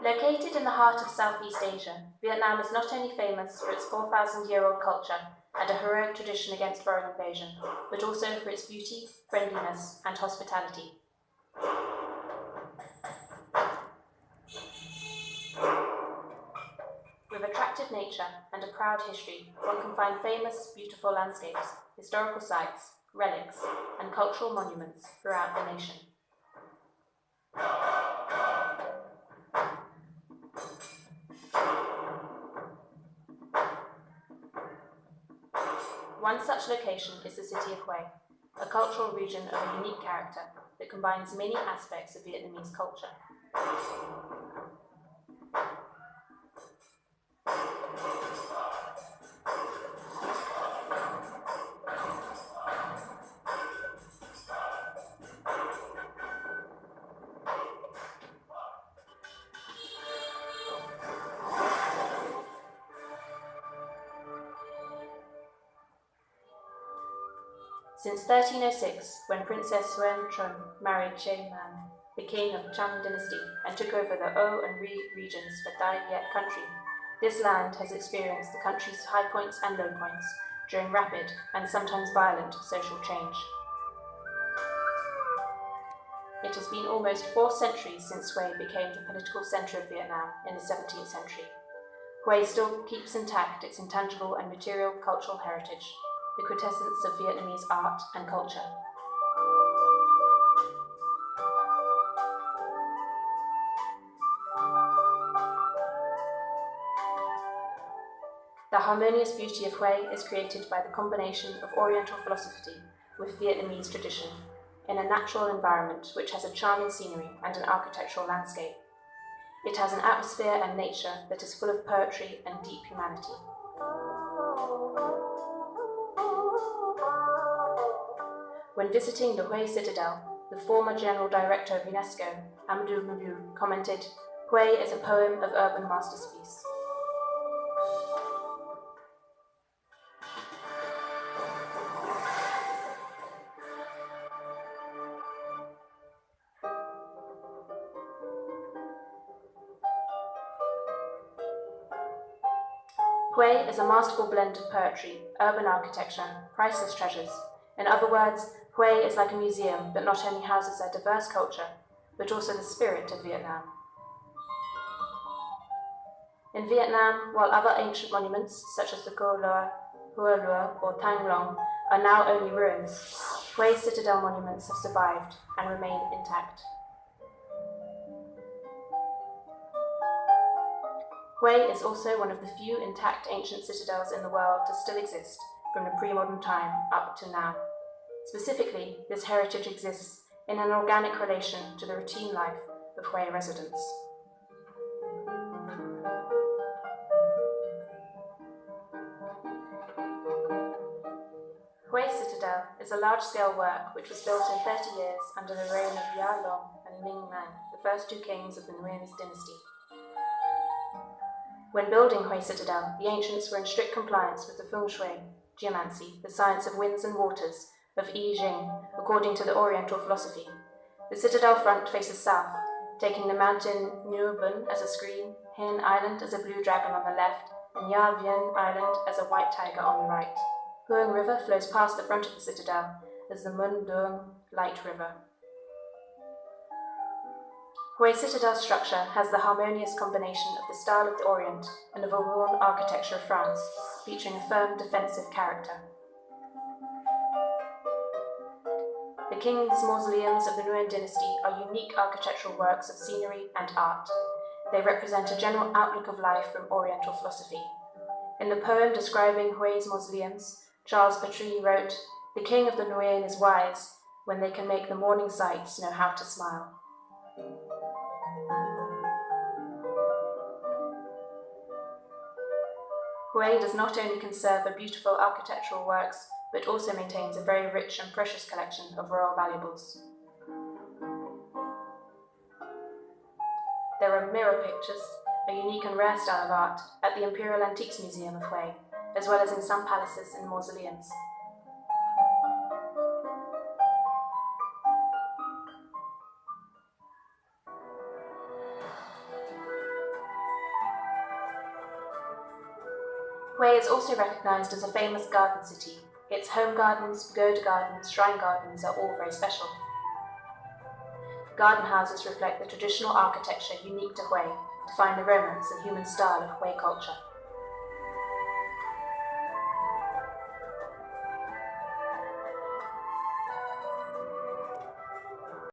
Located in the heart of Southeast Asia, Vietnam is not only famous for its 4,000-year-old culture and a heroic tradition against foreign invasion, but also for its beauty, friendliness, and hospitality. With attractive nature and a proud history, one can find famous, beautiful landscapes, historical sites, relics, and cultural monuments throughout the nation. One such location is the city of Hue, a cultural region of a unique character that combines many aspects of Vietnamese culture. Since 1306, when Princess Huyen Trân married Chê Man, the king of Cham dynasty, and took over the O and Ri regions for Dai Viet country, this land has experienced the country's high points and low points during rapid and sometimes violent social change. It has been almost 4 centuries since Hue became the political centre of Vietnam in the 17th century. Hue still keeps intact its intangible and material cultural heritage, the quintessence of Vietnamese art and culture. The harmonious beauty of Hue is created by the combination of Oriental philosophy with Vietnamese tradition in a natural environment which has a charming scenery and an architectural landscape. It has an atmosphere and nature that is full of poetry and deep humanity. When visiting the Hue Citadel, the former General Director of UNESCO, Amadou Mabou, commented, "Hue is a poem of urban masterpiece." Hue is a masterful blend of poetry, urban architecture, priceless treasures. In other words, Hue is like a museum that not only houses a diverse culture, but also the spirit of Vietnam. In Vietnam, while other ancient monuments, such as the Co Loa, Hua Loa, or Thang Long, are now only ruins, Hue Citadel monuments have survived and remain intact. Hue is also one of the few intact ancient citadels in the world to still exist from the pre-modern time up to now. Specifically, this heritage exists in an organic relation to the routine life of Hue residents. Hue Citadel is a large-scale work which was built in 30 years under the reign of Ya Long and Ming Man, the first 2 kings of the Nguyen's dynasty. When building Hue Citadel, the ancients were in strict compliance with the Feng Shui, geomancy, the science of winds and waters, of I Ching, according to the Oriental philosophy. The citadel front faces south, taking the mountain Nhu Bun as a screen, Hien Island as a blue dragon on the left, and Ya Vien Island as a white tiger on the right. Huong River flows past the front of the citadel as the Mun Duong Light River. Hue Citadel structure has the harmonious combination of the style of the Orient and of Vauban architecture of France, featuring a firm defensive character. The king's mausoleums of the Nguyen dynasty are unique architectural works of scenery and art. They represent a general outlook of life from Oriental philosophy. In the poem describing Hue's mausoleums, Charles Patry wrote, "The king of the Nguyen is wise when they can make the morning sights know how to smile." Hue does not only conserve the beautiful architectural works, but also maintains a very rich and precious collection of royal valuables. There are mirror pictures, a unique and rare style of art, at the Imperial Antiques Museum of Hue, as well as in some palaces and mausoleums. Hui is also recognized as a famous garden city. Its home gardens, pagoda gardens, shrine gardens are all very special. Garden houses reflect the traditional architecture unique to Hui, define the romance and human style of Hui culture.